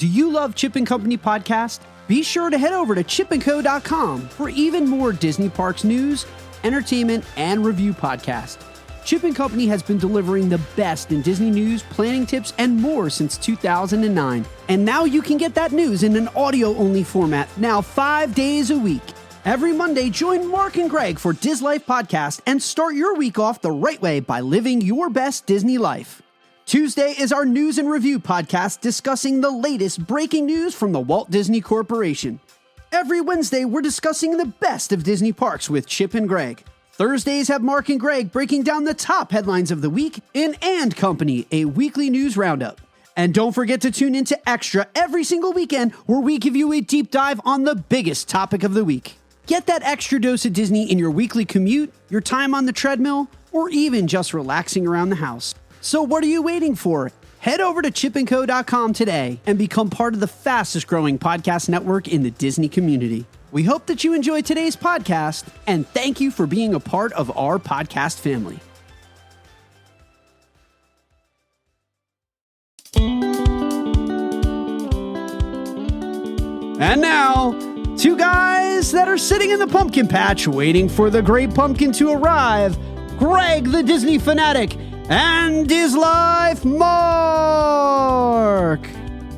Do you love Chip and Company podcast? Be sure to head over to chipandco.com for even more Disney Parks news, entertainment, and review podcasts. Chip and Company has been delivering the best in Disney news, planning tips, and more since 2009. And now you can get that news in an audio-only format, now 5 days a week. Every Monday, join Marc and Greg for Diz Life Podcast and start your week off the right way by living your best Disney life. Tuesday is our news and review podcast discussing the latest breaking news from the Walt Disney Corporation. Every Wednesday, we're discussing the best of Disney parks with Chip and Greg. Thursdays have Marc and Greg breaking down the top headlines of the week in And Company, a weekly news roundup. And don't forget to tune into Extra every single weekend where we give you a deep dive on the biggest topic of the week. Get that extra dose of Disney in your weekly commute, your time on the treadmill, or even just relaxing around the house. So what are you waiting for? Head over to chipandco.com today and become part of the fastest growing podcast network in the Disney community. We hope that you enjoyed today's podcast, and thank you for being a part of our podcast family. And now, two guys that are sitting in the pumpkin patch waiting for the great pumpkin to arrive, Greg the Disney fanatic and Diz Life Marc.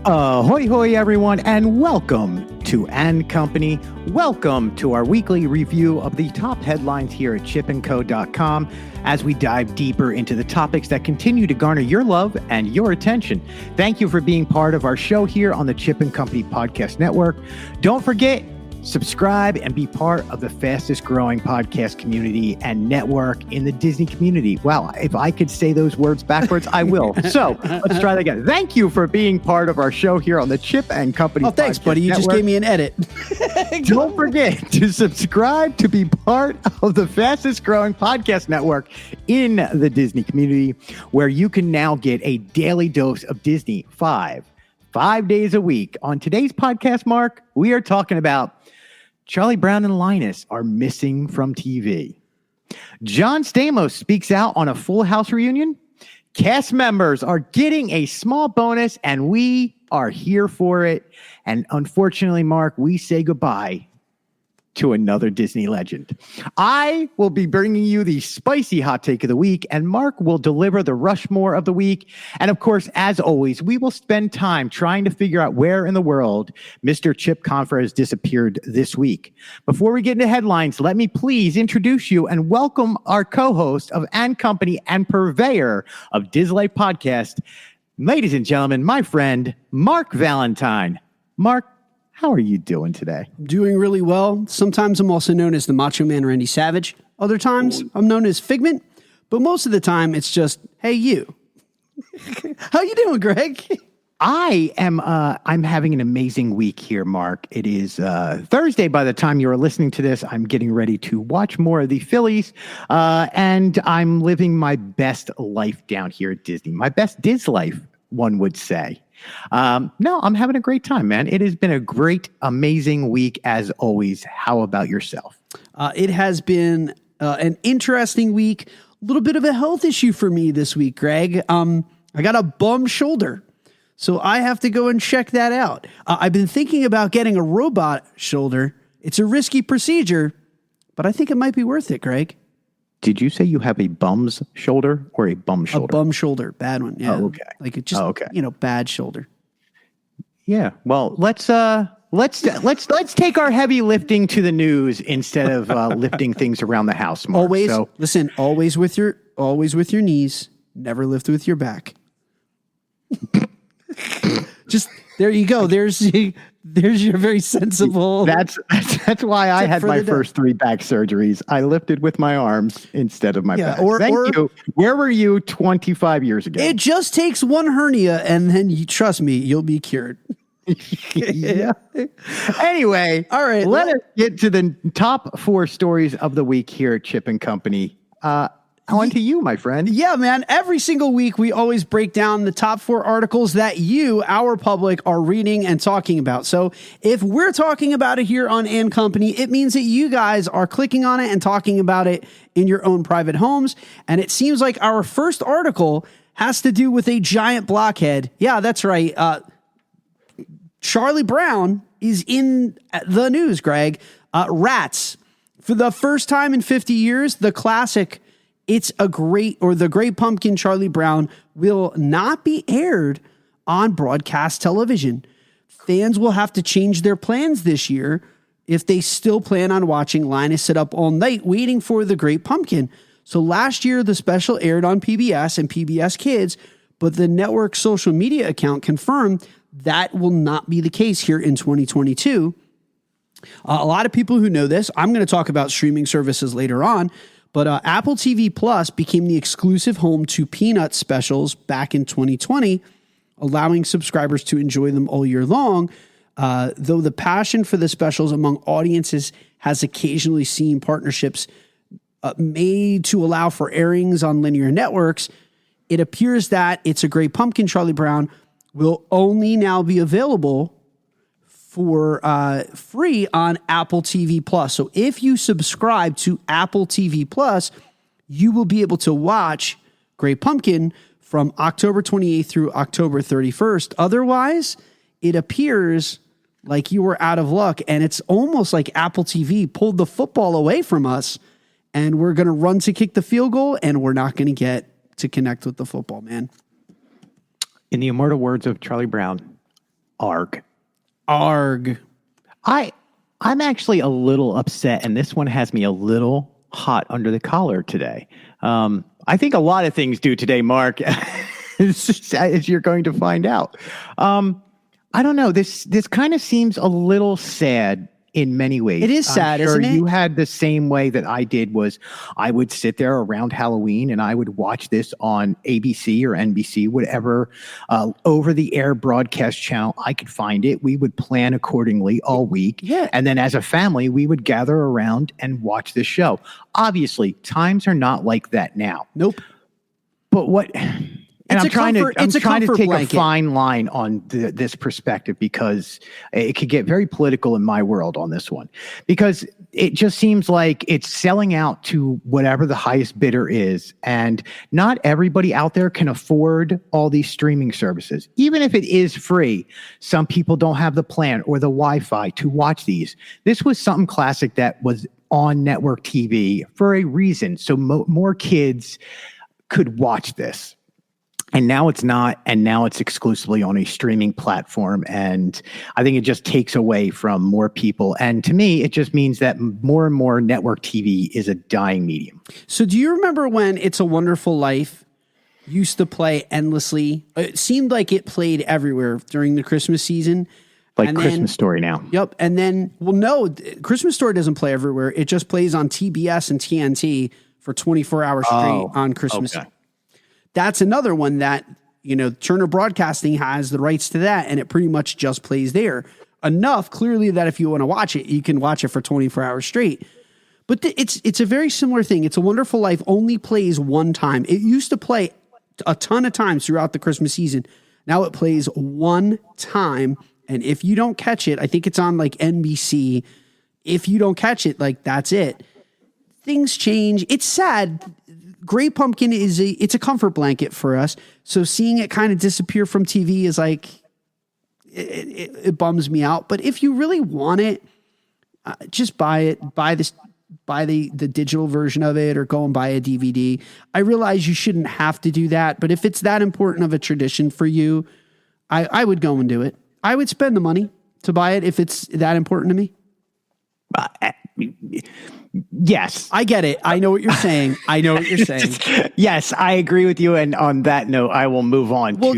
Hoy hoy everyone, and welcome to And Company. Welcome to our weekly review of the top headlines here at chipandco.com as we dive deeper into the topics that continue to garner your love and your attention. Thank you for being part of our show here on the Chip and Company Podcast Network. Don't forget, subscribe and be part of the fastest growing podcast community and network in the Disney community. Well, if I could say those words backwards, I will. So let's try that again. Thank you for being part of our show here on the Chip and Company. Oh, thanks, buddy. You just gave me an edit. Don't forget to subscribe to be part of the fastest growing podcast network in the Disney community, where you can now get a daily dose of Disney 5 days a week. On today's podcast, Marc, we are talking about Charlie Brown and Linus are missing from TV. John Stamos speaks out on a Full House reunion. Cast members are getting a small bonus, and we are here for it. And unfortunately, Marc, we say goodbye to another Disney legend. I will be bringing you the spicy hot take of the week, and Marc will deliver the Rushmore of the week. And of course, as always, we will spend time trying to figure out where in the world Mr. Chip Confer has disappeared this week. Before we get into headlines, let me please introduce you and welcome our co-host of And Company and purveyor of Diz Life Podcast, ladies and gentlemen, my friend, Marc Valentine. Marc, how are you doing today? Doing really well. Sometimes I'm also known as the Macho Man Randy Savage. Other times I'm known as Figment, but most of the time it's just, hey, you. How you doing, Greg? I'm having an amazing week here, Marc. It is Thursday by the time you are listening to this. I'm getting ready to watch more of the Phillies, and I'm living my best life down here at Disney. My best Diz life, one would say. No, I'm having a great time, man. It has been a great, amazing week as always. How about yourself? It has been an interesting week. A little bit of a health issue for me this week, Greg. I got a bum shoulder, so I have to go and check that out. I've been thinking about getting a robot shoulder. It's a risky procedure, but I think it might be worth it, Greg. Did you say you have a bum's shoulder or a bum shoulder? A bum shoulder, bad one. Yeah. Oh, okay. Like it just, bad shoulder. Yeah. Well, let's take our heavy lifting to the news instead of lifting things around the house, Marc. Always with your knees. Never lift with your back. Just there you go. There's your very sensible. That's why I had my first 3 back surgeries. I lifted with my arms instead of my back. Thank you. Where were you 25 years ago? It just takes one hernia, and then trust me, you'll be cured. Yeah. Anyway, all right. Let us get to the top 4 stories of the week here at Chip and Company. On to you, my friend. Yeah, man. Every single week, we always break down the top 4 articles that you, our public, are reading and talking about. So if we're talking about it here on And Company, it means that you guys are clicking on it and talking about it in your own private homes. And it seems like our first article has to do with a giant blockhead. Yeah, that's right. Charlie Brown is in the news, Greg. Rats. For the first time in 50 years, the classic The Great Pumpkin Charlie Brown will not be aired on broadcast television. Fans will have to change their plans this year if they still plan on watching Linus sit up all night waiting for The Great Pumpkin. So last year, the special aired on PBS and PBS Kids, but the network's social media account confirmed that will not be the case here in 2022. A lot of people who know this, I'm going to talk about streaming services later on, but Apple TV Plus became the exclusive home to Peanuts specials back in 2020, allowing subscribers to enjoy them all year long. Though the passion for the specials among audiences has occasionally seen partnerships made to allow for airings on linear networks, it appears that It's a Great Pumpkin Charlie Brown will only now be available for free on Apple TV Plus. So if you subscribe to Apple TV Plus, you will be able to watch Great Pumpkin from October 28th through October 31st. Otherwise, it appears like you were out of luck, and it's almost like Apple TV pulled the football away from us, and we're going to run to kick the field goal, and we're not going to get to connect with the football, man. In the immortal words of Charlie Brown, arg. Arg. I'm actually a little upset, and this one has me a little hot under the collar today. I think a lot of things do today, Mark, as you're going to find out. I don't know. This kind of seems a little sad in many ways. It is sad, isn't it? You had the same way that I did. Was I would sit there around Halloween and I would watch this on ABC or NBC, whatever over-the-air broadcast channel I could find it. We would plan accordingly all week. Yeah. And then as a family, we would gather around and watch this show. Obviously, times are not like that now. Nope. But what... And I'm trying to take blanket. a fine line on this perspective, because it could get very political in my world on this one, because it just seems like it's selling out to whatever the highest bidder is. And not everybody out there can afford all these streaming services. Even if it is free, some people don't have the plan or the Wi-Fi to watch these. This was something classic that was on network TV for a reason. So more kids could watch this. And now it's not, and now it's exclusively on a streaming platform. And I think it just takes away from more people. And to me, it just means that more and more network TV is a dying medium. So do you remember when It's a Wonderful Life used to play endlessly? It seemed like it played everywhere during the Christmas season. Like Christmas Story now. Yep. And then, well, no, Christmas Story doesn't play everywhere. It just plays on TBS and TNT for 24 hours straight on Christmas. Okay. That's another one that, Turner Broadcasting has the rights to that, and it pretty much just plays there. Enough, clearly, that if you want to watch it, you can watch it for 24 hours straight. But it's a very similar thing. It's a Wonderful Life only plays one time. It used to play a ton of times throughout the Christmas season. Now it plays one time, and if you don't catch it, I think it's on like NBC. If you don't catch it, like that's it. Things change. It's sad. Great Pumpkin it's a comfort blanket for us. So seeing it kind of disappear from TV is like, it bums me out. But if you really want it, just buy it. Buy the digital version of it, or go and buy a DVD. I realize you shouldn't have to do that, but if it's that important of a tradition for you, I would go and do it. I would spend the money to buy it if it's that important to me. Yes. I get it. I know what you're saying. Yes, I agree with you. And on that note, I will move on. Well,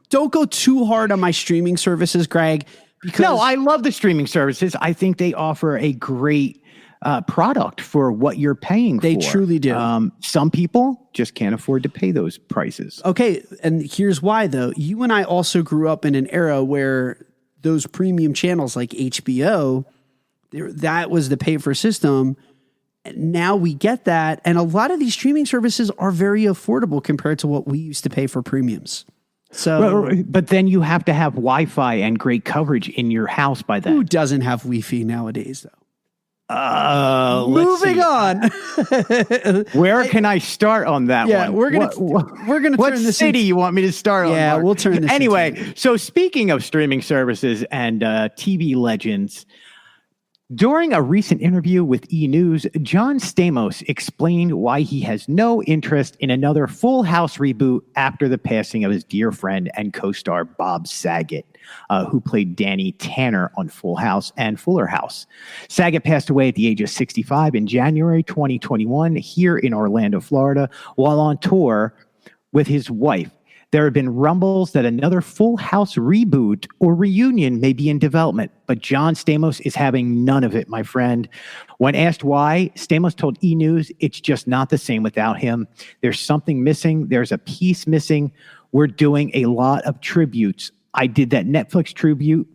don't go too hard on my streaming services, Greg. Because no, I love the streaming services. I think they offer a great product for what you're paying for. They truly do. Some people just can't afford to pay those prices. Okay. And here's why, though. You and I also grew up in an era where those premium channels like HBO, that was the pay-for system. Now we get that. And a lot of these streaming services are very affordable compared to what we used to pay for premiums. So, but then you have to have Wi-Fi and great coverage in your house by then. Who doesn't have Wi-Fi nowadays, though? Moving on. Where can I start on that one? We're gonna what turn this. city you want me to start on? Yeah, Mark? we'll turn this. Anyway, so speaking of streaming services and TV legends, during a recent interview with E! News, John Stamos explained why he has no interest in another Full House reboot after the passing of his dear friend and co-star Bob Saget, who played Danny Tanner on Full House and Fuller House. Saget passed away at the age of 65 in January 2021 here in Orlando, Florida, while on tour with his wife. There have been rumbles that another Full House reboot or reunion may be in development, but John Stamos is having none of it, my friend. When asked why, Stamos told E! News, it's just not the same without him. There's something missing. There's a piece missing. We're doing a lot of tributes. I did that Netflix tribute,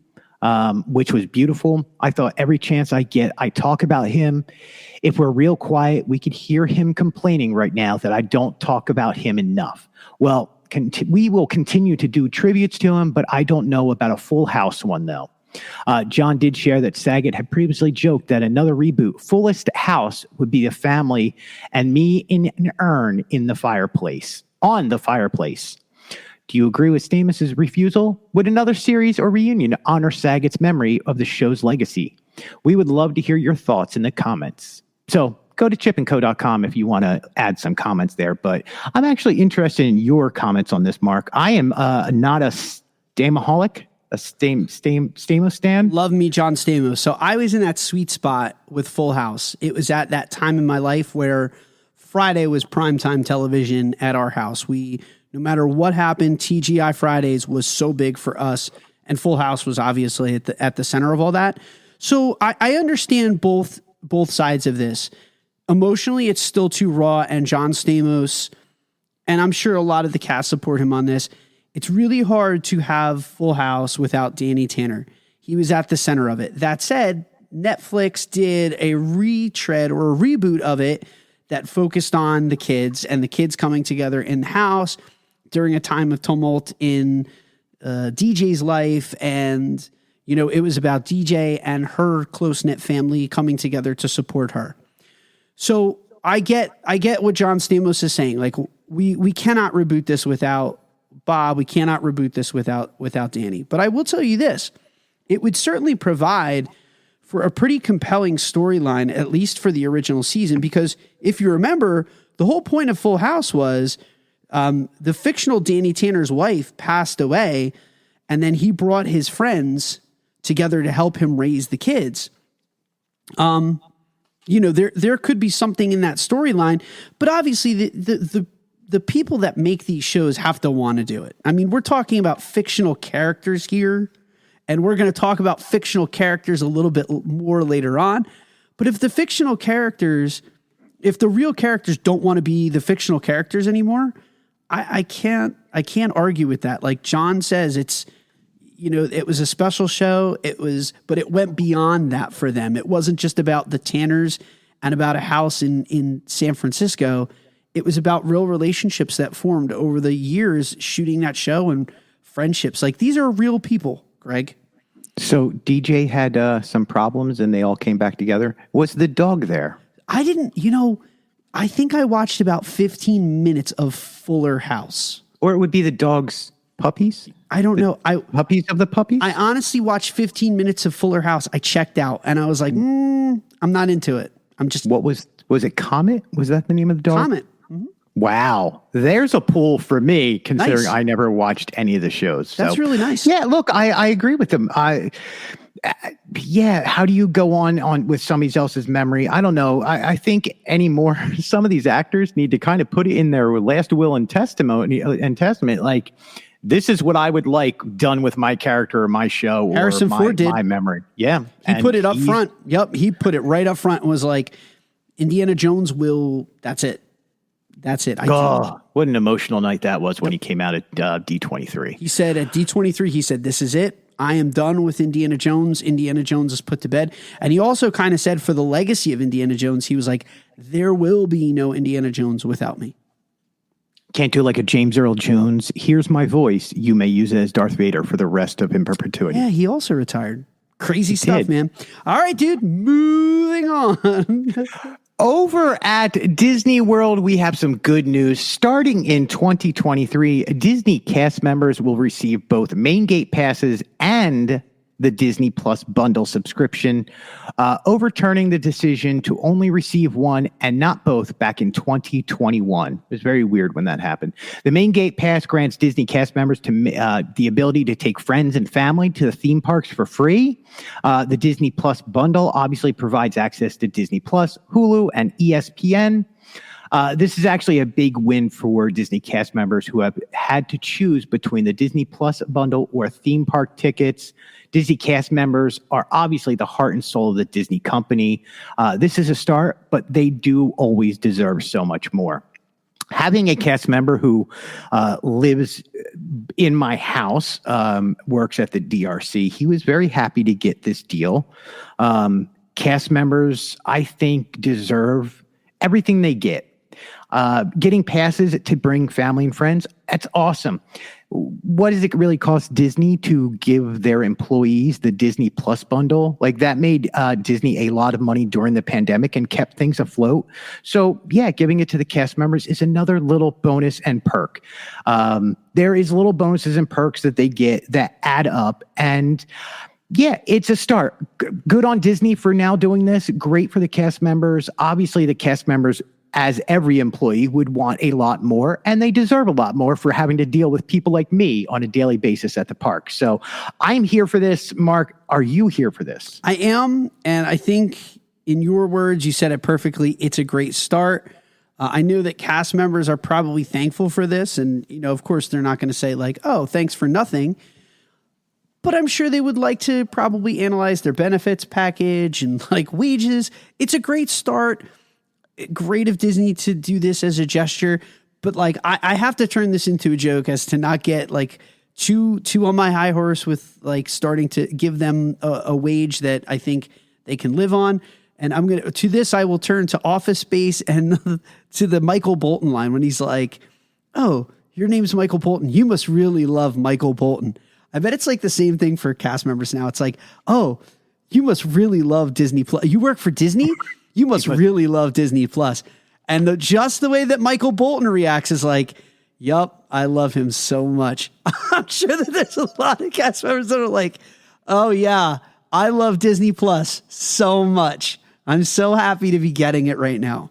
which was beautiful. I thought every chance I get, I talk about him. If we're real quiet, we could hear him complaining right now that I don't talk about him enough. Well, we will continue to do tributes to him, but I don't know about a Full House one, though. John did share that Saget had previously joked that another reboot, Fullest House, would be a family and me in an urn in the fireplace, on the fireplace. Do you agree with Stamos' refusal? Would another series or reunion honor Saget's memory of the show's legacy? We would love to hear your thoughts in the comments. So go to chipandco.com if you want to add some comments there. But I'm actually interested in your comments on this, Mark. I am not a Stamaholic, a Stamos stan. Love me, John Stamos. So I was in that sweet spot with Full House. It was at that time in my life where Friday was primetime television at our house. No matter what happened, TGI Fridays was so big for us, and Full House was obviously at the center of all that. So I understand both sides of this. Emotionally, it's still too raw, and John Stamos, and I'm sure a lot of the cast support him on this, it's really hard to have Full House without Danny Tanner. He was at the center of it. That said, Netflix did a retread or a reboot of it that focused on the kids and the kids coming together in the house during a time of tumult in DJ's life. And, it was about DJ and her close-knit family coming together to support her. So I get what John Stamos is saying. Like, we cannot reboot this without Bob. We cannot reboot this without Danny. But I will tell you this. It would certainly provide for a pretty compelling storyline, at least for the original season, because if you remember, the whole point of Full House was the fictional Danny Tanner's wife passed away, and then he brought his friends together to help him raise the kids. There could be something in that storyline, but obviously the people that make these shows have to want to do it. I mean, we're talking about fictional characters here, and we're going to talk about fictional characters a little bit more later on. But if the real characters don't want to be the fictional characters anymore, I can't argue with that. Like John says, it was a special show. But it went beyond that for them. It wasn't just about the Tanners and about a house in San Francisco. It was about real relationships that formed over the years shooting that show and friendships. Like, these are real people, Greg. So DJ had some problems and they all came back together. Was the dog there? I didn't, I think I watched about 15 minutes of Fuller House. Or it would be the dog's puppies? I don't know. Puppies of the puppies? I honestly watched 15 minutes of Fuller House. I checked out and I was like, I'm not into it. What was it Comet? Was that the name of the dog? Comet. Mm-hmm. Wow. There's a pull for me, considering Nice. I never watched any of the shows. That's really nice. Yeah, look, I agree with them. How do you go on with somebody else's memory? I don't know. I think anymore, some of these actors need to kind of put it in their last will and testament. Like, this is what I would like done with my character or my show Harrison Ford did. My memory. Yeah. He put it up front. Yep. He put it right up front and was like, Indiana Jones that's it. That's it. What an emotional night that was when he came out at D23. He said at D23, this is it. I am done with Indiana Jones. Indiana Jones is put to bed. And he also kind of said for the legacy of Indiana Jones, he was like, there will be no Indiana Jones without me. Can't do like a James Earl Jones. Here's my voice. You may use it as Darth Vader for the rest of in perpetuity. Yeah, he also retired. Crazy stuff, man. All right, dude, moving on. Over at Disney World, we have some good news. Starting in 2023, Disney cast members will receive both main gate passes and the Disney Plus bundle subscription, overturning the decision to only receive one and not both back in 2021. It was very weird when that happened. The main gate pass grants Disney cast members the ability to take friends and family to the theme parks for free. The Disney Plus bundle obviously provides access to Disney Plus, Hulu, and ESPN. This is actually a big win for Disney cast members who have had to choose between the Disney Plus bundle or theme park tickets. Disney cast members are obviously the heart and soul of the Disney company. This is a start, but they do always deserve so much more. Having a cast member who lives in my house, works at the DRC, he was very happy to get this deal. Cast members, I think, deserve everything they get. Getting passes to bring family and friends, that's awesome. What does it really cost Disney to give their employees the Disney Plus bundle? Like, that made Disney a lot of money during the pandemic and kept things afloat. So yeah, giving it to the cast members is another little bonus and perk. There is little bonuses and perks that they get that add up, and yeah, it's a start. Good on Disney for now doing this. Great for the cast members. Obviously, the cast members, as every employee, would want a lot more, and they deserve a lot more for having to deal with people like me on a daily basis at the park. So I'm here for this. Mark, are you here for this? I am, and I think in your words, you said it perfectly. It's a great start. I know that cast members are probably thankful for this, and of course, they're not going to say like, "Oh, thanks for nothing." But I'm sure they would like to probably analyze their benefits package and like wages. It's a great start. Great of Disney to do this as a gesture, but like I have to turn this into a joke as to not get like too on my high horse with like starting to give them a wage that I think they can live on. And I will turn to Office Space and to the Michael Bolton line when he's like, "Oh, your name's Michael Bolton. You must really love Michael Bolton." I bet it's like the same thing for cast members now. It's like, "Oh, you must really love Disney Plus. You work for Disney? You must really love Disney Plus." And just the way that Michael Bolton reacts is like, "Yup, I love him so much." I'm sure that there's a lot of cast members that are like, "Oh yeah, I love Disney Plus so much. I'm so happy to be getting it right now."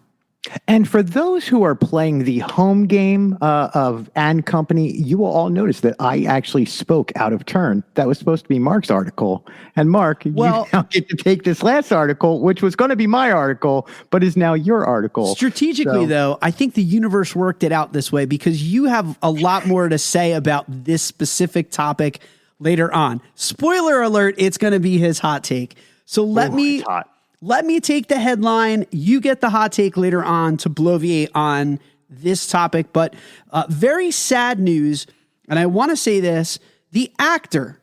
And for those who are playing the home game of And Company, you will all notice that I actually spoke out of turn. That was supposed to be Mark's article. And Mark, you now get to take this last article, which was going to be my article, but is now your article. Strategically, though, I think the universe worked it out this way because you have a lot more to say about this specific topic later on. Spoiler alert, it's going to be his hot take. So let me take the headline. You get the hot take later on to bloviate on this topic. But very sad news. And I want to say this. The actor,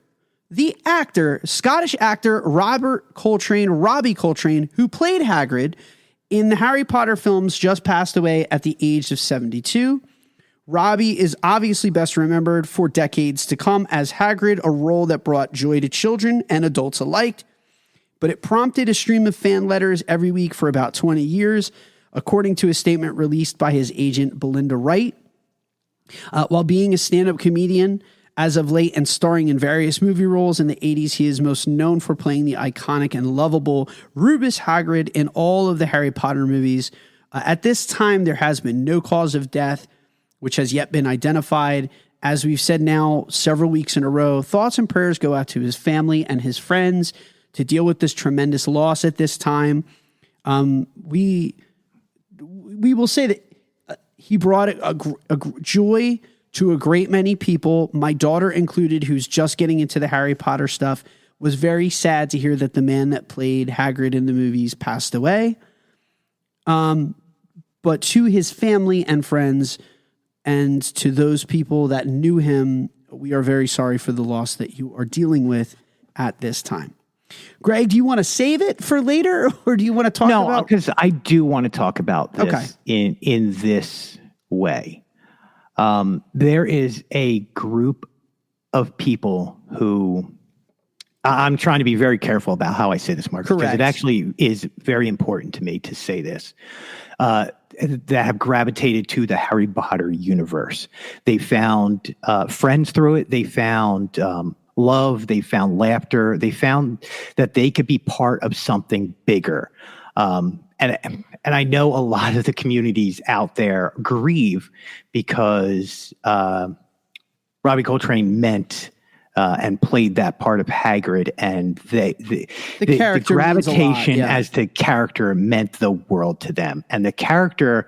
Scottish actor Robbie Coltrane, who played Hagrid in the Harry Potter films, just passed away at the age of 72. Robbie is obviously best remembered for decades to come as Hagrid, a role that brought joy to children and adults alike. But it prompted a stream of fan letters every week for about 20 years, according to a statement released by his agent, Belinda Wright. While being a stand-up comedian as of late and starring in various movie roles in the 80s, he is most known for playing the iconic and lovable Rubeus Hagrid in all of the Harry Potter movies. At this time, there has been no cause of death, which has yet been identified. As we've said now several weeks in a row, thoughts and prayers go out to his family and his friends to deal with this tremendous loss at this time. We will say that he brought a joy to a great many people, my daughter included, who's just getting into the Harry Potter stuff. Was very sad to hear that the man that played Hagrid in the movies passed away. But to his family and friends and to those people that knew him, we are very sorry for the loss that you are dealing with at this time. Greg, do you want to save it for later, or do you want to talk about? No, because I do want to talk about this in this way. There is a group of people who I'm trying to be very careful about how I say this, Mark, because Correct. it actually is very important to me to say this. That have gravitated to the Harry Potter universe. They found friends through it. They found love. They found laughter. They found that they could be part of something bigger. And I know a lot of the communities out there grieve because Robbie Coltrane meant and played that part of Hagrid, and the gravitation as to character meant the world to them, and the character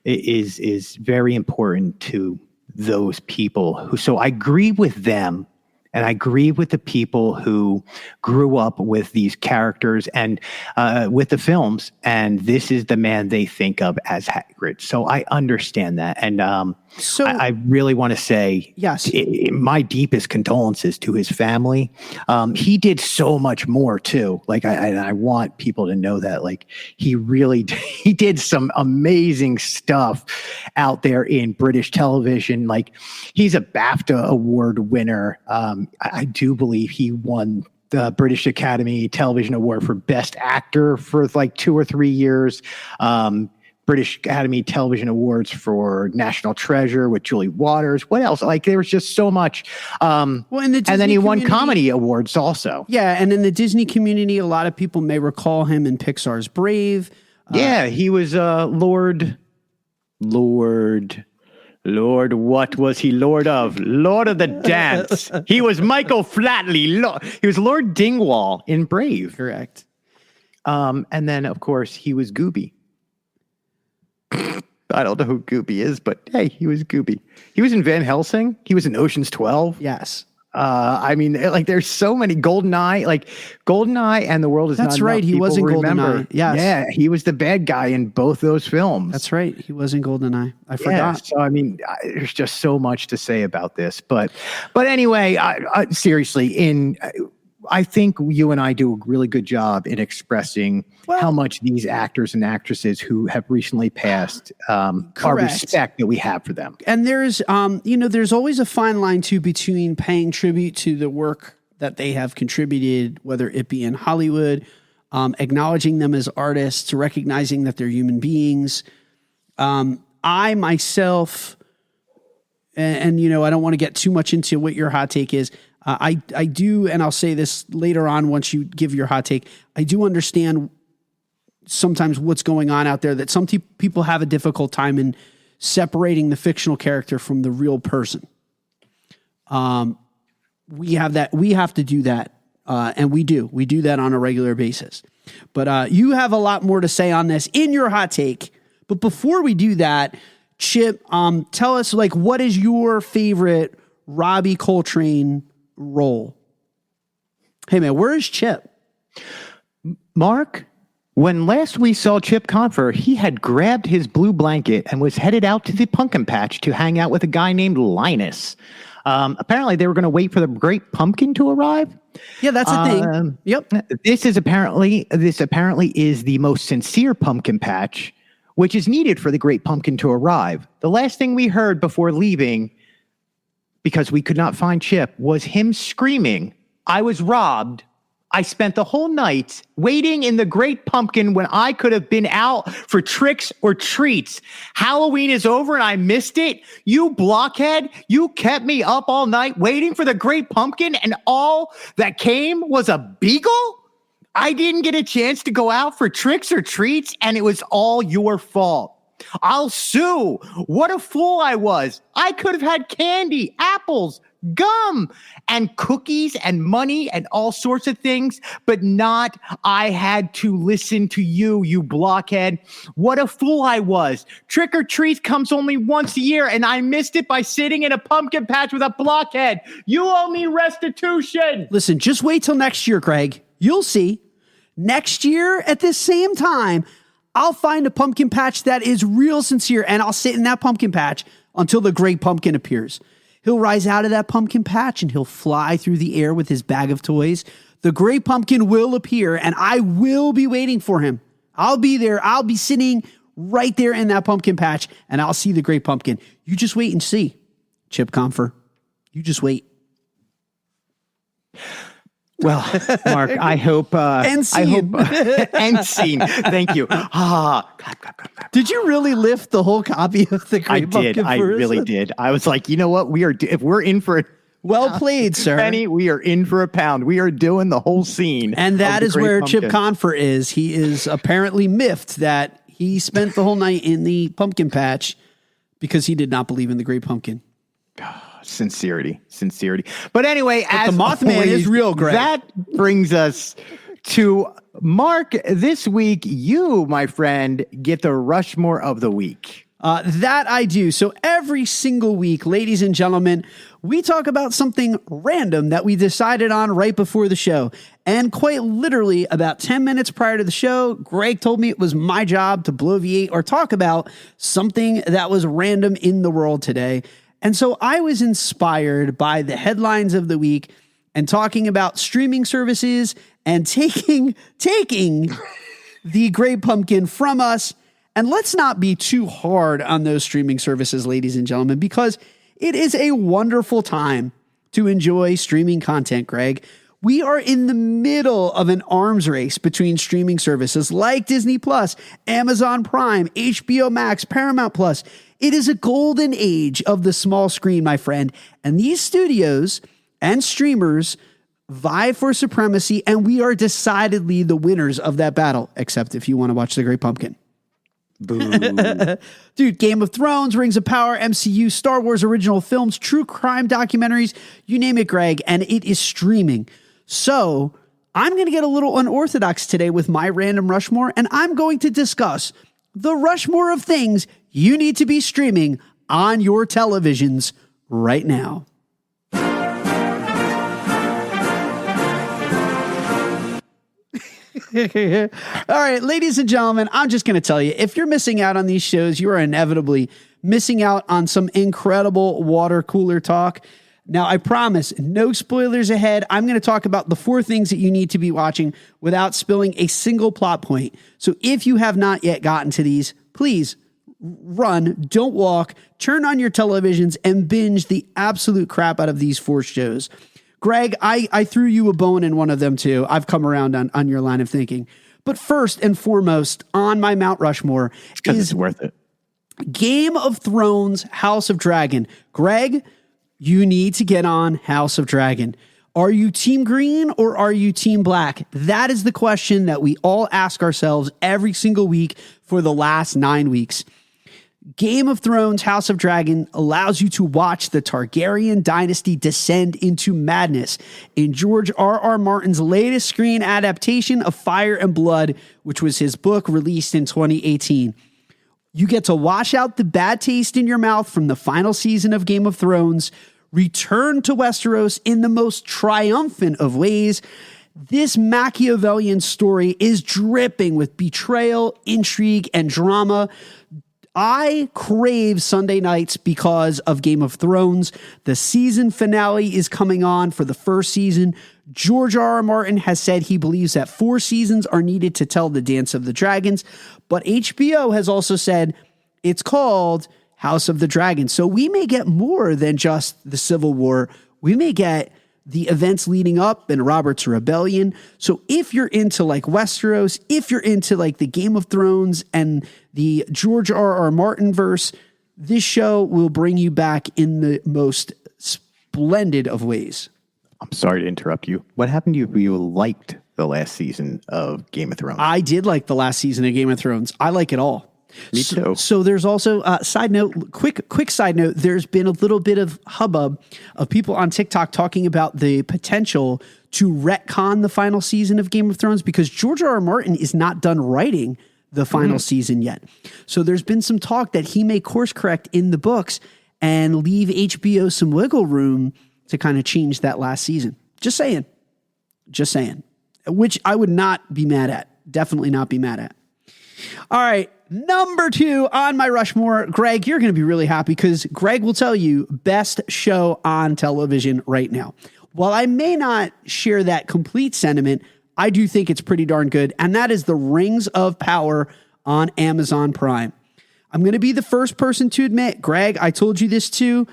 is very important to those people who. So I agree with them. And I agree with the people who grew up with these characters and with the films, and this is the man they think of as Hagrid. So I understand that, and I really want to say, yes, my deepest condolences to his family. He did so much more too. Like I want people to know that, like he did some amazing stuff out there in British television. Like he's a BAFTA award winner. I do believe he won the British Academy Television Award for Best Actor for like 2 or 3 years. British Academy Television Awards for National Treasure with Julie Waters. What else? Like there was just so much. And then he won comedy awards also. Yeah, and in the Disney community, a lot of people may recall him in Pixar's Brave. Yeah, he was Lord, what was he Lord of? Lord of the Dance. He was Michael Flatley. He was Lord Dingwall in Brave. Correct. And then, of course, he was Gooby. I don't know who Gooby is, but hey, he was Gooby. He was in Van Helsing. He was in Ocean's 12. Yes. I mean, like there's so many. GoldenEye, like GoldenEye and The World Is Not Enough. That's right. He was in GoldenEye. Yes. Yeah, he was the bad guy in both those films. That's right. He was in GoldenEye. I forgot. Yeah, so I mean, there's just so much to say about this, but anyway, seriously, I think you and I do a really good job in expressing how much these actors and actresses who have recently passed, our respect that we have for them. And there's, there's always a fine line too between paying tribute to the work that they have contributed, whether it be in Hollywood, acknowledging them as artists, recognizing that they're human beings. I myself, and I don't want to get too much into what your hot take is. I do, and I'll say this later on once you give your hot take, I do understand sometimes what's going on out there, that some people have a difficult time in separating the fictional character from the real person. We have to do that, and we do that on a regular basis. But you have a lot more to say on this in your hot take. But before we do that, Chip, tell us, like, what is your favorite Robbie Coltrane role? Hey man, where is Chip? Mark, when last we saw Chip Confer, he had grabbed his blue blanket and was headed out to the pumpkin patch to hang out with a guy named Linus. Apparently they were going to wait for the great pumpkin to arrive. Yeah, that's a thing. Yep. This apparently is the most sincere pumpkin patch, which is needed for the great pumpkin to arrive. The last thing we heard before leaving, because we could not find Chip, was him screaming, "I was robbed. I spent the whole night waiting in the great pumpkin when I could have been out for tricks or treats. Halloween is over and I missed it. You blockhead, you kept me up all night waiting for the great pumpkin, and all that came was a beagle? I didn't get a chance to go out for tricks or treats, and it was all your fault. I'll sue. What a fool I was. I could have had candy, apples, gum, and cookies and money and all sorts of things, but not. I had to listen to you, you blockhead. What a fool I was. Trick or treat comes only once a year, and I missed it by sitting in a pumpkin patch with a blockhead. You owe me restitution." Listen, just wait till next year, Craig. You'll see. Next year at this same time, I'll find a pumpkin patch that is real sincere, and I'll sit in that pumpkin patch until the great pumpkin appears. He'll rise out of that pumpkin patch and he'll fly through the air with his bag of toys. The great pumpkin will appear, and I will be waiting for him. I'll be there. I'll be sitting right there in that pumpkin patch, and I'll see the great pumpkin. You just wait and see, Chip Confer. You just wait. Well, Mark, I hope End scene. End scene. Thank you. Did you really lift the whole copy of the Great Pumpkin? I really did. I was like, you know what? If we're in for it. Well played, sir. Penny, we are in for a pound. We are doing the whole scene. And that is where Chip Confer is. He is apparently miffed that he spent the whole night in the pumpkin patch because he did not believe in the Great Pumpkin. Sincerity. But anyway, but the Mothman is real, Greg. That brings us to Mark. This week, you, my friend, get the Rushmore of the week. That I do. So every single week, ladies and gentlemen, we talk about something random that we decided on right before the show. And quite literally, about 10 minutes prior to the show, Greg told me it was my job to bloviate or talk about something that was random in the world today. And so I was inspired by the headlines of the week and talking about streaming services and taking the Great Pumpkin from us. And let's not be too hard on those streaming services, ladies and gentlemen, because it is a wonderful time to enjoy streaming content, Greg. We are in the middle of an arms race between streaming services like Disney Plus, Amazon Prime, HBO Max, Paramount Plus. It is a golden age of the small screen, my friend. And these studios and streamers vie for supremacy, and we are decidedly the winners of that battle, except if you want to watch The Great Pumpkin. Dude, Game of Thrones, Rings of Power, MCU, Star Wars original films, true crime documentaries, you name it, Greg, and it is streaming. So I'm going to get a little unorthodox today with my Random Rushmore, and I'm going to discuss the Rushmore of things you need to be streaming on your televisions right now. All right, ladies and gentlemen, I'm just going to tell you, if you're missing out on these shows, you are inevitably missing out on some incredible water cooler talk. Now, I promise, no spoilers ahead. I'm going to talk about the 4 things that you need to be watching without spilling a single plot point. So if you have not yet gotten to these, please run, don't walk, turn on your televisions and binge the absolute crap out of these 4 shows. Greg, I threw you a bone in one of them too. I've come around on your line of thinking. But first and foremost on my Mount Rushmore is it's worth it. Game of Thrones, House of Dragon. Greg, you need to get on House of Dragon. Are you team green or are you team black? That is the question that we all ask ourselves every single week for the last 9 weeks. Game of Thrones, House of Dragon allows you to watch the Targaryen dynasty descend into madness in George R.R. Martin's latest screen adaptation of Fire and Blood, which was his book released in 2018. You get to wash out the bad taste in your mouth from the final season of Game of Thrones, return to Westeros in the most triumphant of ways. This Machiavellian story is dripping with betrayal, intrigue, and drama. I crave Sunday nights because of Game of Thrones. The season finale is coming on for the first season. George R.R. Martin has said he believes that 4 seasons are needed to tell the Dance of the Dragons, but HBO has also said it's called House of the Dragon. So we may get more than just the Civil War. We may get the events leading up and Robert's Rebellion. So if you're into like Westeros, if you're into like the Game of Thrones and the George R.R. Martin verse, this show will bring you back in the most splendid of ways. I'm sorry to interrupt you. What happened to you if you liked the last season of Game of Thrones? I did like the last season of Game of Thrones. I like it all. Me too. So there's also side note, quick side note. There's been a little bit of hubbub of people on TikTok talking about the potential to retcon the final season of Game of Thrones because George R.R. Martin is not done writing the final season yet. So there's been some talk that he may course correct in the books and leave HBO some wiggle room to kind of change that last season. Just saying. Which I would not be mad at. Definitely not be mad at. All right. Number 2 on my Rushmore, Greg, you're going to be really happy because Greg will tell you best show on television right now. While I may not share that complete sentiment, I do think it's pretty darn good. And that is the Rings of Power on Amazon Prime. I'm going to be the first person to admit, Greg, I told you this too.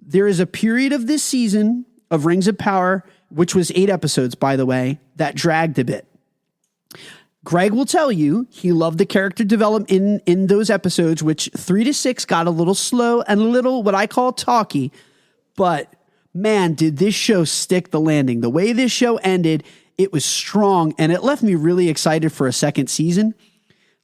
There is a period of this season of Rings of Power, which was 8 episodes, by the way, that dragged a bit. Greg will tell you he loved the character development in those episodes, which 3 to 6 got a little slow and a little what I call talky. But man, did this show stick the landing. The way this show ended, it was strong, and it left me really excited for a second season.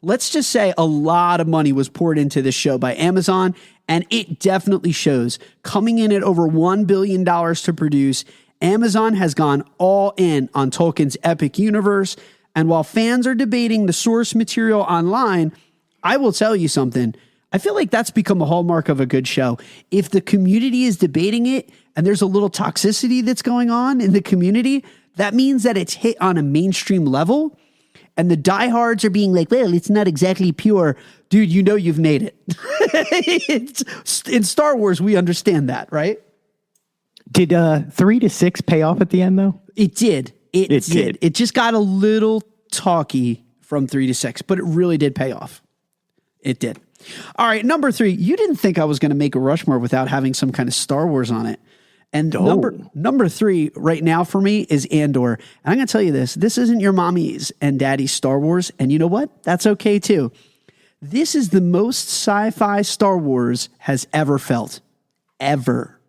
Let's just say a lot of money was poured into this show by Amazon, and it definitely shows. Coming in at over $1 billion to produce, Amazon has gone all in on Tolkien's epic universe. And while fans are debating the source material online, I will tell you something. I feel like that's become a hallmark of a good show. If the community is debating it and there's a little toxicity that's going on in the community, that means that it's hit on a mainstream level. And the diehards are being like, well, it's not exactly pure. Dude, you know you've made it. In Star Wars, we understand that, right? Did 3 to 6 pay off at the end, though? It did. It did. It just got a little talky from 3 to 6, but it really did pay off. It did. All right, number 3. You didn't think I was going to make a Rushmore without having some kind of Star Wars on it. And number 3 right now for me is Andor. And I'm going to tell you this. This isn't your mommy's and daddy's Star Wars. And you know what? That's okay, too. This is the most sci-fi Star Wars has ever felt. Ever.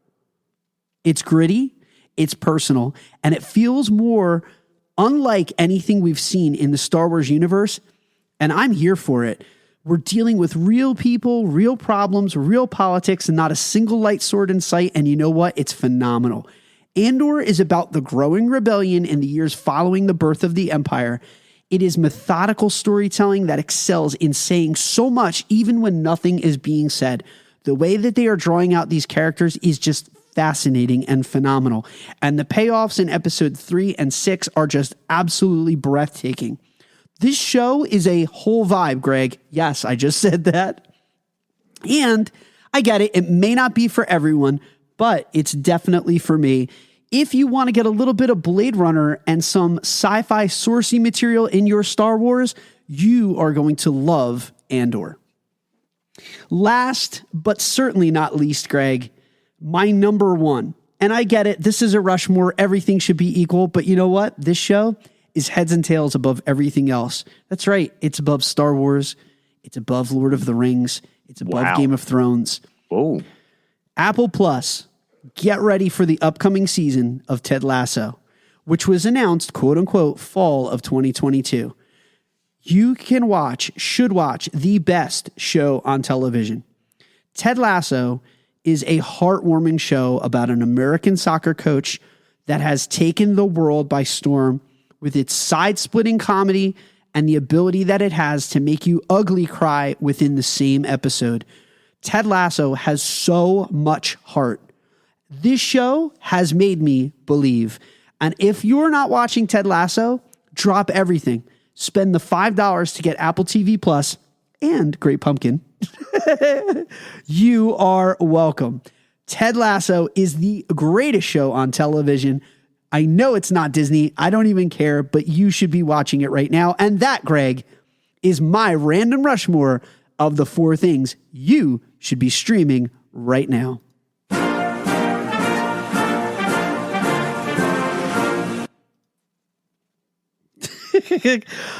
It's gritty. It's personal. And it feels more unlike anything we've seen in the Star Wars universe. And I'm here for it. We're dealing with real people, real problems, real politics, and not a single light sword in sight. And you know what? It's phenomenal. Andor is about the growing rebellion in the years following the birth of the Empire. It is methodical storytelling that excels in saying so much even when nothing is being said. The way that they are drawing out these characters is just fascinating and phenomenal. And the payoffs in episode 3 and 6 are just absolutely breathtaking. This show is a whole vibe, Greg. Yes, I just said that. And I get it. It may not be for everyone, but it's definitely for me. If you want to get a little bit of Blade Runner and some sci-fi sourcey material in your Star Wars, you are going to love Andor. Last, but certainly not least, Greg, my number 1. And I get it. This is a Rushmore. Everything should be equal. But you know what? This show is heads and tails above everything else. That's right. It's above Star Wars. It's above Lord of the Rings. It's above Game of Thrones. Oh. Apple Plus, get ready for the upcoming season of Ted Lasso, which was announced, quote unquote, fall of 2022. You should watch the best show on television. Ted Lasso is a heartwarming show about an American soccer coach that has taken the world by storm with its side-splitting comedy and the ability that it has to make you ugly cry within the same episode. Ted Lasso has so much heart. This show has made me believe. And if you're not watching Ted Lasso, drop everything. Spend the $5 to get Apple TV Plus and Great Pumpkin. You are welcome. Ted Lasso is the greatest show on television. I know it's not Disney. I don't even care, but you should be watching it right now. And that, Greg, is my Random Rushmore of the 4 things you should be streaming right now.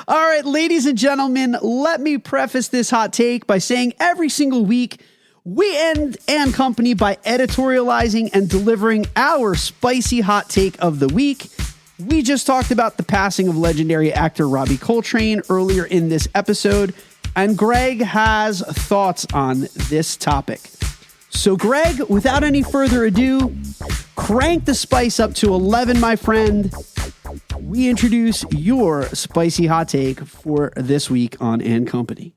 All right, ladies and gentlemen, let me preface this hot take by saying every single week, we end And Company by editorializing and delivering our spicy hot take of the week. We just talked about the passing of legendary actor Robbie Coltrane earlier in this episode, and Greg has thoughts on this topic. So Greg, without any further ado, crank the spice up to 11, my friend. We introduce your spicy hot take for this week on And Company.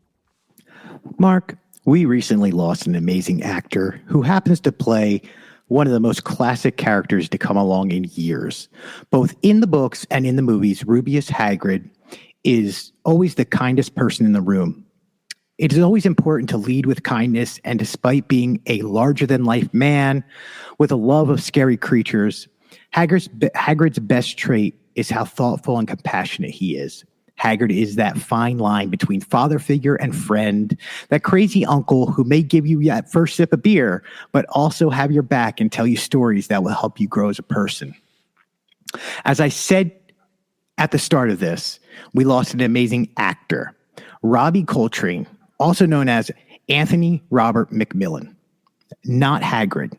Mark, we recently lost an amazing actor who happens to play one of the most classic characters to come along in years. Both in the books and in the movies, Rubeus Hagrid is always the kindest person in the room. It is always important to lead with kindness, and despite being a larger-than-life man with a love of scary creatures, Hagrid's best trait is how thoughtful and compassionate he is. Hagrid is that fine line between father figure and friend, that crazy uncle who may give you that first sip of beer, but also have your back and tell you stories that will help you grow as a person. As I said at the start of this, we lost an amazing actor, Robbie Coltrane, also known as Anthony Robert McMillan, not Hagrid.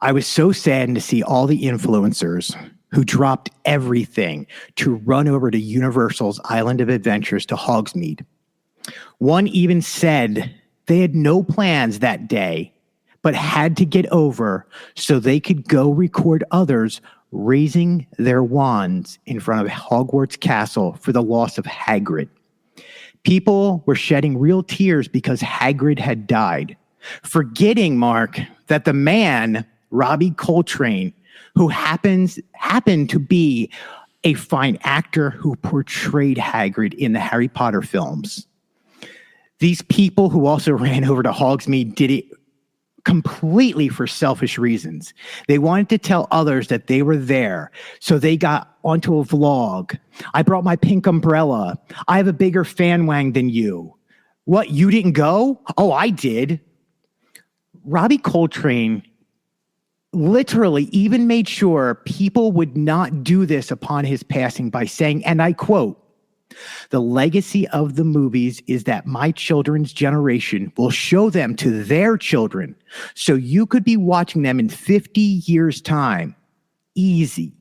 I was so saddened to see all the influencers who dropped everything to run over to Universal's Island of Adventures to Hogsmeade. One even said they had no plans that day, but had to get over so they could go record others raising their wands in front of Hogwarts Castle for the loss of Hagrid. People were shedding real tears because Hagrid had died, forgetting, Mark, that the man, Robbie Coltrane, who happened to be a fine actor who portrayed Hagrid in the Harry Potter films. These people who also ran over to Hogsmeade did it completely for selfish reasons. They wanted to tell others that they were there, so they got onto a vlog. I brought my pink umbrella. I have a bigger fan wang than you. What, you didn't go? Oh, I did. Robbie Coltrane literally even made sure people would not do this upon his passing by saying, and I quote, "The legacy of the movies is that my children's generation will show them to their children, so you could be watching them in 50 years' time. Easy.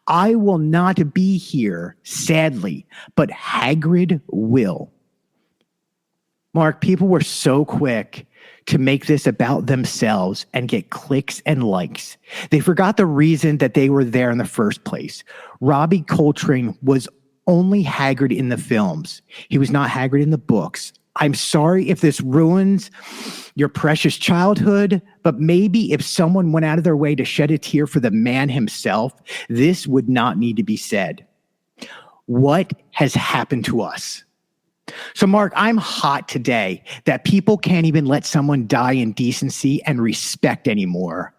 I will not be here, sadly, but Hagrid will." Mark, people were so quick to make this about themselves and get clicks and likes. They forgot the reason that they were there in the first place. Robbie Coltrane was only Hagrid in the films. He was not Hagrid in the books. I'm sorry if this ruins your precious childhood, but maybe if someone went out of their way to shed a tear for the man himself, this would not need to be said. What has happened to us? So, Mark, I'm hot today that people can't even let someone die in decency and respect anymore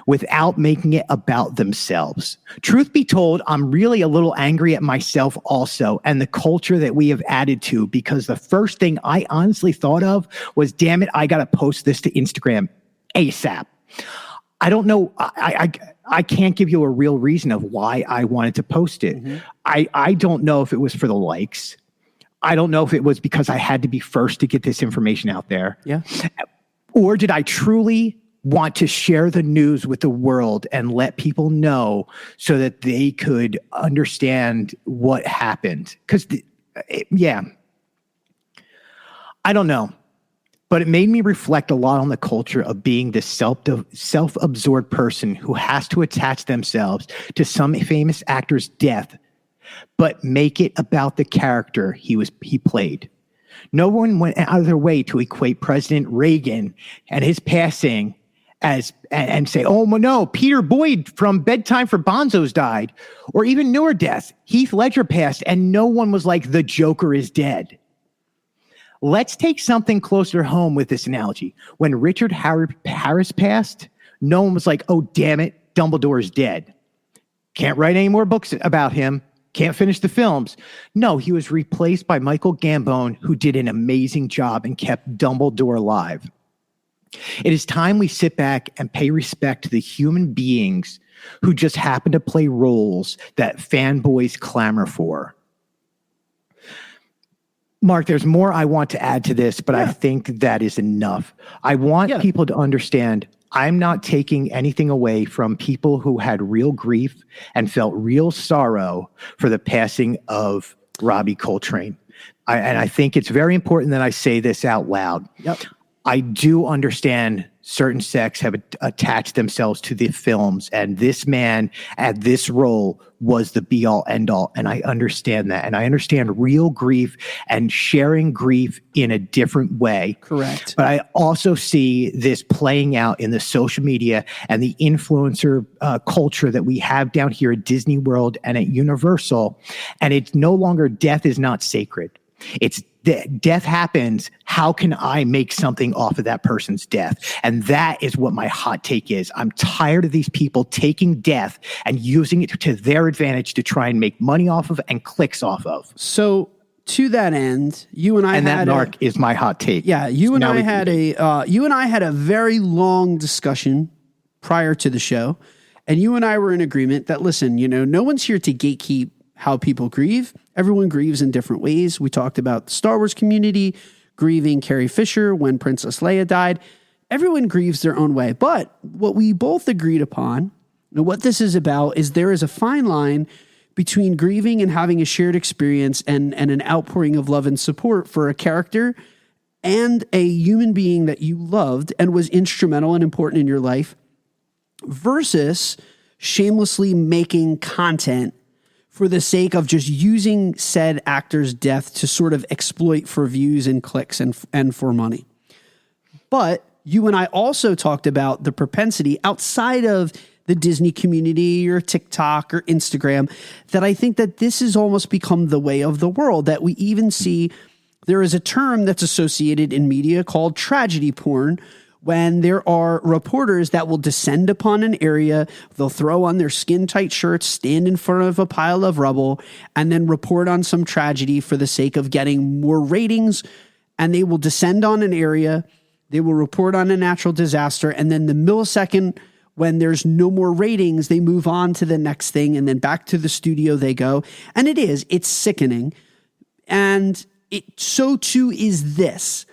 without making it about themselves. Truth be told, I'm really a little angry at myself also and the culture that we have added to, because the first thing I honestly thought of was, damn it, I got to post this to Instagram ASAP. I don't know. I can't give you a real reason of why I wanted to post it. Mm-hmm. I don't know if it was for the likes. I don't know if it was because I had to be first to get this information out there. Yeah. Or did I truly want to share the news with the world and let people know so that they could understand what happened? Because, I don't know. But it made me reflect a lot on the culture of being this self-absorbed person who has to attach themselves to some famous actor's death, but make it about the character he played. No one went out of their way to equate President Reagan and his passing and say, oh, no, Peter Boyd from Bedtime for Bonzos died. Or even newer deaths, Heath Ledger passed, and no one was like, the Joker is dead. Let's take something closer home with this analogy. When Richard Harris passed, no one was like, oh, damn it, Dumbledore is dead. Can't write any more books about him. Can't finish the films. No, he was replaced by Michael Gambon, who did an amazing job and kept Dumbledore alive. It is time we sit back and pay respect to the human beings who just happen to play roles that fanboys clamor for. Mark, there's more I want to add to this, but I think that is enough. I want people to understand I'm not taking anything away from people who had real grief and felt real sorrow for the passing of Robbie Coltrane. And I think it's very important that I say this out loud. Yep. I do understand certain sects have attached themselves to the films, and this man at this role was the be-all, end-all, and I understand that. And I understand real grief and sharing grief in a different way. Correct. But I also see this playing out in the social media and the influencer culture that we have down here at Disney World and at Universal, and it's no longer death is not sacred. It's death happens. How can I make something off of that person's death? And that is what my hot take is. I'm tired of these people taking death and using it to their advantage to try and make money off of and clicks off of. So to that end, you and I and had that, Marc, is my hot take. Yeah, you and I had a very long discussion prior to the show, and you and I were in agreement that, listen, no one's here to gatekeep how people grieve. Everyone grieves in different ways. We talked about the Star Wars community grieving Carrie Fisher when Princess Leia died. Everyone grieves their own way. But what we both agreed upon, and what this is about, is there is a fine line between grieving and having a shared experience and an outpouring of love and support for a character and a human being that you loved and was instrumental and important in your life, versus shamelessly making content for the sake of just using said actor's death to sort of exploit for views and clicks and for money. But you and I also talked about the propensity outside of the Disney community or TikTok or Instagram, that I think that this has almost become the way of the world, that we even see there is a term that's associated in media called tragedy porn, when there are reporters that will descend upon an area, they'll throw on their skin-tight shirts, stand in front of a pile of rubble, and then report on some tragedy for the sake of getting more ratings, and they will descend on an area, they will report on a natural disaster, and then the millisecond when there's no more ratings, they move on to the next thing, and then back to the studio they go. And it's sickening. And so too is this.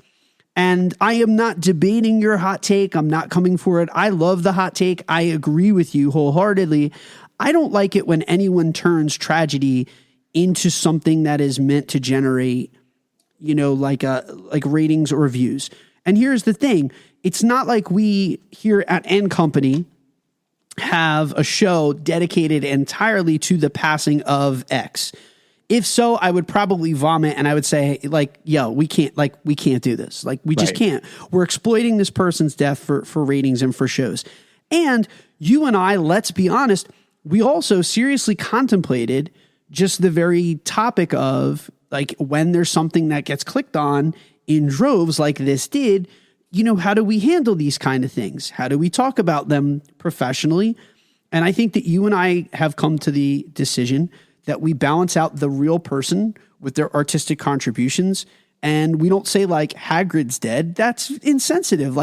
And I am not debating your hot take. I'm not coming for it. I love the hot take. I agree with you wholeheartedly. I don't like it when anyone turns tragedy into something that is meant to generate, like ratings or views. And here's the thing. It's not like we here at N Company have a show dedicated entirely to the passing of X. If so, I would probably vomit and I would say, we can't do this. We just can't. We're exploiting this person's death for ratings and for shows. And you and I, let's be honest, we also seriously contemplated just the very topic of, when there's something that gets clicked on in droves like this did, how do we handle these kind of things? How do we talk about them professionally? And I think that you and I have come to the decision that we balance out the real person with their artistic contributions. And we don't say Hagrid's dead. That's insensitive.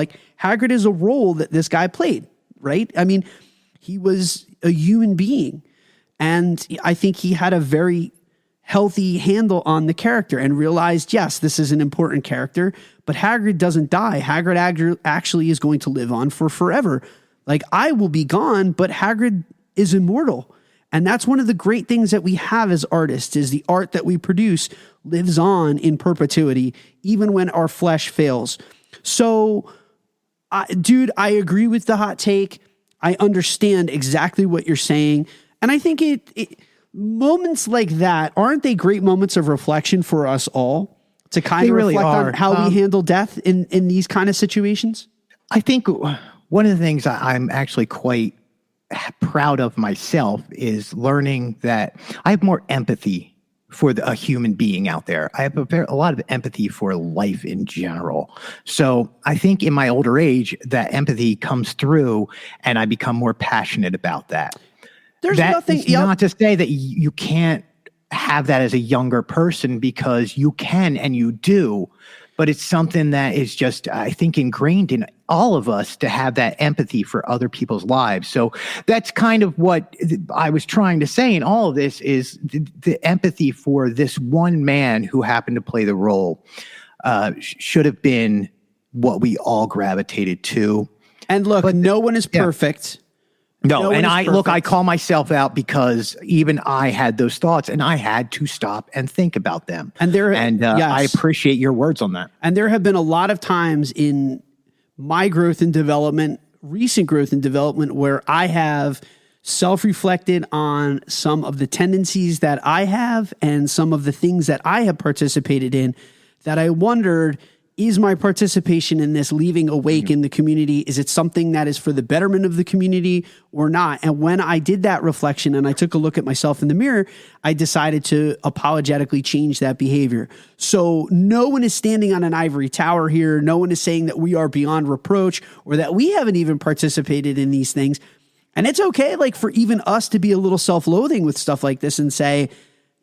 Hagrid is a role that this guy played, right? I mean, he was a human being. And I think he had a very healthy handle on the character and realized, yes, this is an important character, but Hagrid doesn't die. Hagrid actually is going to live on for forever. I will be gone, but Hagrid is immortal. And that's one of the great things that we have as artists, is the art that we produce lives on in perpetuity, even when our flesh fails. So, dude, I agree with the hot take. I understand exactly what you're saying. And I think moments like that, aren't they great moments of reflection for us all to kind of reflect on how we handle death in these kind of situations? I think one of the things I'm actually quite proud of myself is learning that I have more empathy for a human being out there. I have a lot of empathy for life in general. So I think in my older age, that empathy comes through and I become more passionate about that. There's nothing. Not to say that you can't have that as a younger person, because you can and you do, but it's something that is just, I think, ingrained in all of us to have that empathy for other people's lives. So that's kind of what I was trying to say in all of this, is the empathy for this one man who happened to play the role should have been what we all gravitated to. And look, no one is perfect. No, and I call myself out because even I had those thoughts and I had to stop and think about them. And I appreciate your words on that. And there have been a lot of times in my growth and development, recent growth and development, where I have self-reflected on some of the tendencies that I have and some of the things that I have participated in, that I wondered is my participation in this leaving a wake in the community? Is it something that is for the betterment of the community or not? And when I did that reflection and I took a look at myself in the mirror, I decided to apologetically change that behavior. So no one is standing on an ivory tower here. No one is saying that we are beyond reproach or that we haven't even participated in these things. And it's okay, like, for even us to be a little self-loathing with stuff like this and say,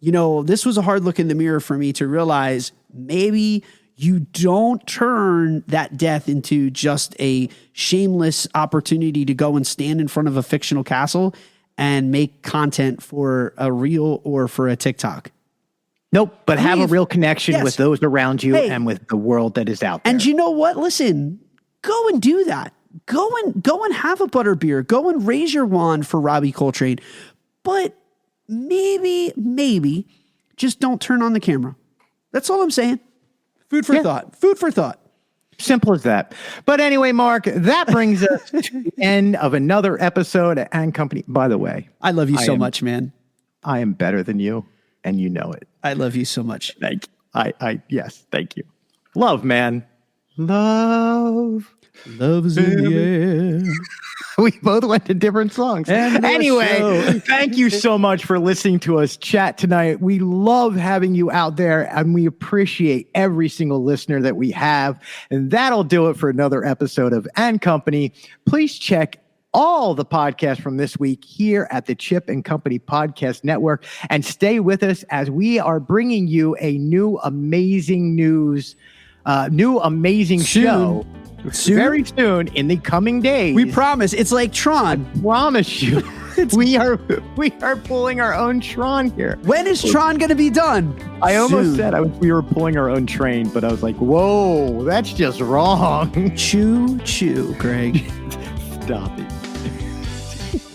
you know, this was a hard look in the mirror for me to realize maybe you don't turn that death into just a shameless opportunity to go and stand in front of a fictional castle and make content for a reel or for a TikTok. Nope, but have a real connection with those around you and with the world that is out there. And you know what? Listen, go and do that. Go and have a butterbeer. Go and raise your wand for Robbie Coltrane. But maybe just don't turn on the camera. That's all I'm saying. Food for thought. Food for thought. Simple as that. But anyway, Mark, that brings us to the end of another episode of And Company. By the way, I love you so much, man. I am better than you, and you know it. I love you so much. Thank you. Yes, thank you. Love, man. Love is in the air. We both went to different songs. Anyway, thank you so much for listening to us chat tonight. We love having you out there, and we appreciate every single listener that we have. And that'll do it for another episode of And Company. Please check all the podcasts from this week here at the Chip and Company Podcast Network, and stay with us as we are bringing you a new amazing show. Very soon in the coming days. We promise. It's like Tron. I promise you. we are pulling our own Tron here. When is Tron going to be done? I almost said we were pulling our own train, but I was like, whoa, that's just wrong. Choo, Greg. Stop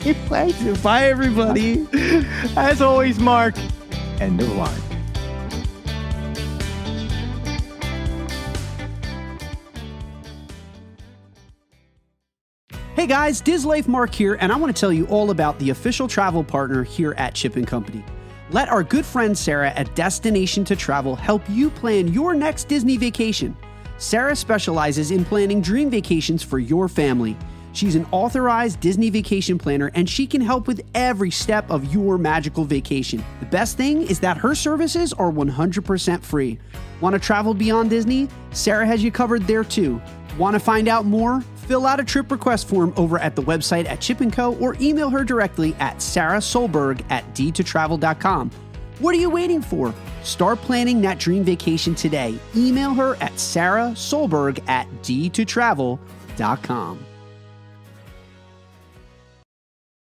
it. Bye, everybody. As always, Mark, end of line. Hey guys, Diz Life Marc here, and I want to tell you all about the official travel partner here at Chip & Company. Let our good friend Sarah at Destination to Travel help you plan your next Disney vacation. Sarah specializes in planning dream vacations for your family. She's an authorized Disney vacation planner, and she can help with every step of your magical vacation. The best thing is that her services are 100% free. Want to travel beyond Disney? Sarah has you covered there too. Want to find out more? Fill out a trip request form over at the website at Chip & Co. or email her directly at sarahsolberg@d2travel.com. What are you waiting for? Start planning that dream vacation today. Email her at sarahsolberg@d2travel.com.